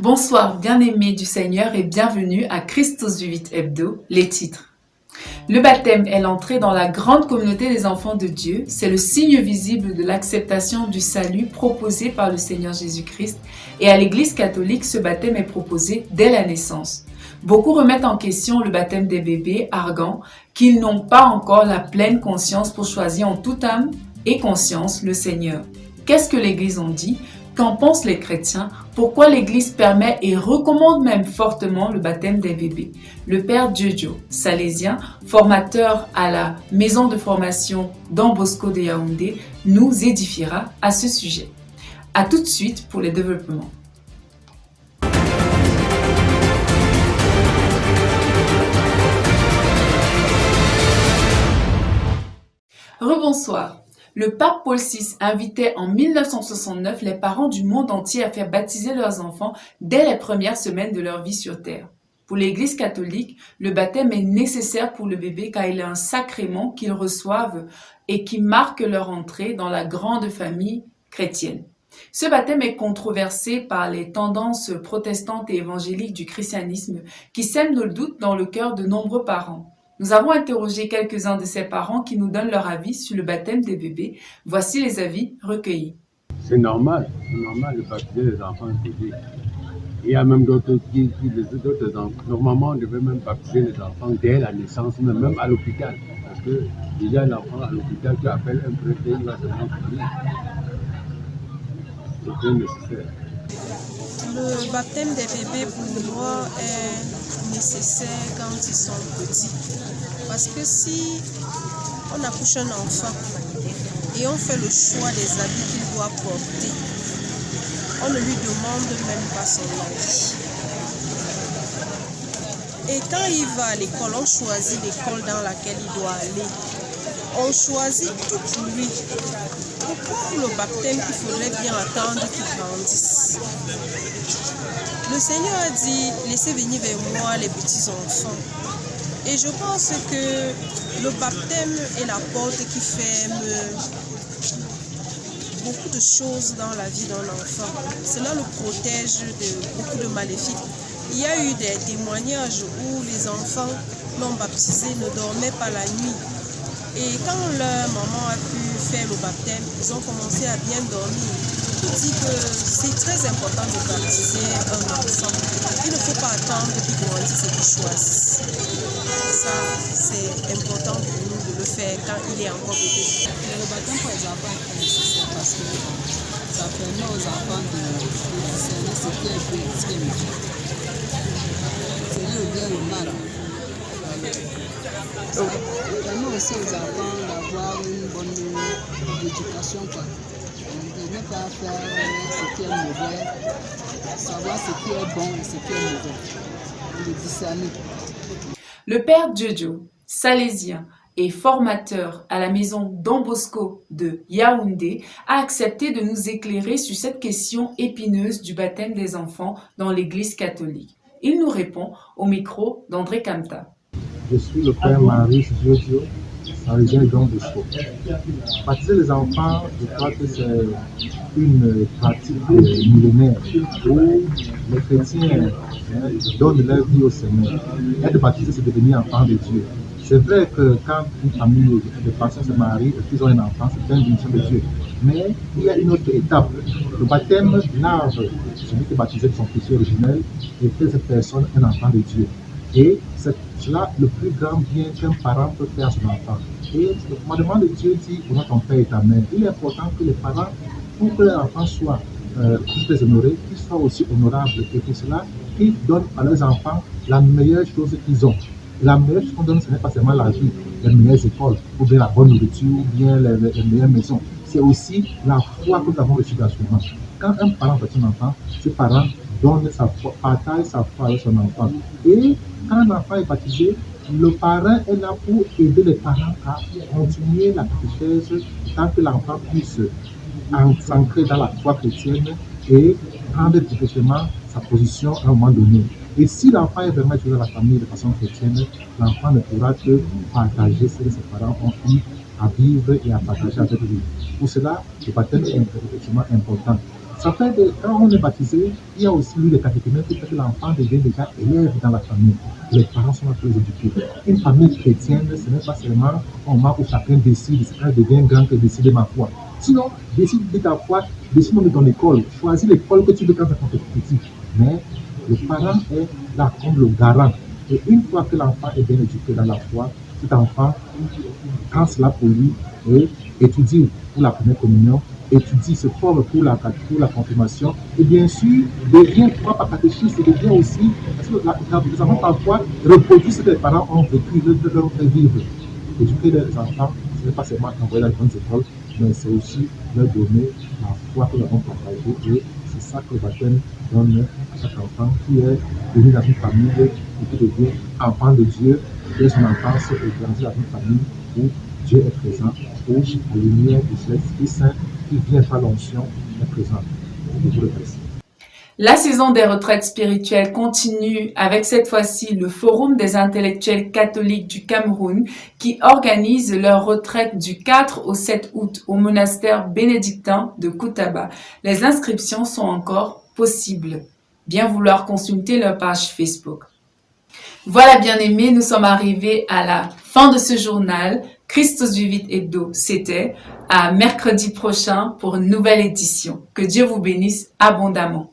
Bonsoir, bien-aimés du Seigneur et bienvenue à Christus Vivit Hebdo, les titres. Le baptême est l'entrée dans la grande communauté des enfants de Dieu. C'est le signe visible de l'acceptation du salut proposé par le Seigneur Jésus-Christ. Et à l'Église catholique, ce baptême est proposé dès la naissance. Beaucoup remettent en question le baptême des bébés, arguant qu'ils n'ont pas encore la pleine conscience pour choisir en toute âme et conscience le Seigneur. Qu'est-ce que l'Église en dit ? Qu'en pensent les chrétiens? Pourquoi l'Église permet et recommande même fortement le baptême des bébés? Le père Jojo, salésien, formateur à la maison de formation Don Bosco de Yaoundé, nous édifiera à ce sujet. À tout de suite pour les développements. Rebonsoir. Le pape Paul VI invitait en 1969 les parents du monde entier à faire baptiser leurs enfants dès les premières semaines de leur vie sur Terre. Pour l'Église catholique, le baptême est nécessaire pour le bébé car il est un sacrement qu'ils reçoivent et qui marque leur entrée dans la grande famille chrétienne. Ce baptême est controversé par les tendances protestantes et évangéliques du christianisme qui sèment le doute dans le cœur de nombreux parents. Nous avons interrogé quelques-uns de ces parents qui nous donnent leur avis sur le baptême des bébés. Voici les avis recueillis. C'est normal de baptiser les enfants bébés. Il y a même d'autres enfants. Normalement, on devait même baptiser les enfants dès la naissance, même à l'hôpital. Parce que il y a l'enfant à l'hôpital qui appelle un préfet, il va se rendre public. C'est très nécessaire. Le baptême des bébés pour moi est nécessaire quand ils sont petits. Parce que si on accouche un enfant et on fait le choix des habits qu'il doit porter, on ne lui demande même pas son avis. Et quand il va à l'école, on choisit l'école dans laquelle il doit aller. On choisit tout pour lui. Pour le baptême, il faudrait bien attendre qu'il grandisse. Le Seigneur a dit, laissez venir vers moi les petits enfants. Et je pense que le baptême est la porte qui ferme beaucoup de choses dans la vie d'un enfant. Cela le protège de beaucoup de maléfiques. Il y a eu des témoignages où les enfants non baptisés ne dormaient pas la nuit. Et quand leur maman a pu faire le baptême, ils ont commencé à bien dormir. Je dis que c'est très important de baptiser un enfant. Il ne faut pas attendre qu'il grandisse et qu'il choisisse. Ça, c'est important pour nous de le faire quand il est encore bébé. Le baptême pour les enfants est très nécessaire parce que ça permet aux enfants de discerner ce qui est bien et ce qui est méchant. C'est le bien et le mal. Ça permet aussi aux enfants d'avoir une bonne éducation. De ne pas faire ce qui est mauvais, savoir ce qui est bon et ce qui est mauvais. De discerner. Le père Jojo, salésien et formateur à la maison Don Bosco de Yaoundé, a accepté de nous éclairer sur cette question épineuse du baptême des enfants dans l'Église catholique. Il nous répond au micro d'André Camta. Je suis le père Marie Jojo, salésien Don Bosco. Baptiser les enfants, je crois que c'est une pratique millénaire où les chrétiens donnent leur vie au Seigneur. Être baptisé, c'est devenir enfant de Dieu. C'est vrai que quand une famille de personnes se marient et qu'ils ont un enfant, c'est une bénédiction de Dieu. Mais il y a une autre étape. Le baptême large, celui qui est baptisé de son péché originel, et fait cette personne un enfant de Dieu. Et c'est cela le plus grand bien qu'un parent peut faire à son enfant. Et le commandement de Dieu dit, honore ton père et ta mère. Il est important que les parents, pour que leur enfant soit plus honoré, qu'ils soient aussi honorables. Et pour cela, qu'ils donnent à leurs enfants la meilleure chose qu'ils ont. La meilleure chose qu'on donne, ce n'est pas seulement la vie, les meilleures écoles, ou bien la bonne nourriture, ou bien les meilleures maisons. C'est aussi la foi que nous avons reçue gratuitement. Quand un parent fait son enfant, ce parent donne sa foi, partage sa foi avec son enfant. Et quand l'enfant est baptisé, le parent est là pour aider les parents à continuer la catéchèse tant que l'enfant puisse s'ancrer dans la foi chrétienne et prendre directement sa position à un moment donné. Et si l'enfant est vraiment étudié dans la famille de façon chrétienne, l'enfant ne pourra que partager ce que ses parents ont eu à vivre et à partager avec lui. Pour cela, le baptême est effectivement important. Ça fait que quand on est baptisé, il y a aussi eu des catéchumènes qui fait que l'enfant devient déjà élève dans la famille. Les parents sont là pour les éduquer. Une famille chrétienne, ce n'est pas seulement un moment où chacun décide, c'est quand je deviens grand que décide de ma foi. Sinon, décide de ta foi, décide même de ton école. Choisis l'école que tu veux quand tu es petit. Mais le parent est là comme le garant. Et une fois que l'enfant est bien éduqué dans la foi, cet enfant prend cela pour lui et étudie pour la première communion, étudie, se forme pour la confirmation, et bien sûr, devient quoi par catéchisme, et devient aussi, parce que les enfants parfois reproduisent ce que les parents ont vécu, leur fait vivre. Éduquer les enfants, ce n'est pas seulement envoyer dans les grandes écoles, mais c'est aussi leur donner la foi que nous avons partagée, et c'est ça que le baptême donne à chaque enfant qui est venu dans une famille et qui devient enfant de Dieu, dès son enfance et grandit dans une famille où Dieu est présent, où la lumière de l'Esprit Saint qui vient par l'onction est présente. La saison des retraites spirituelles continue avec cette fois-ci le Forum des intellectuels catholiques du Cameroun qui organise leur retraite du 4 au 7 août au monastère bénédictin de Koutaba. Les inscriptions sont encore possibles. Bien vouloir consulter leur page Facebook. Voilà, bien-aimés, nous sommes arrivés à la fin de ce journal. Christus Vivit Hebdo, c'était à mercredi prochain pour une nouvelle édition. Que Dieu vous bénisse abondamment.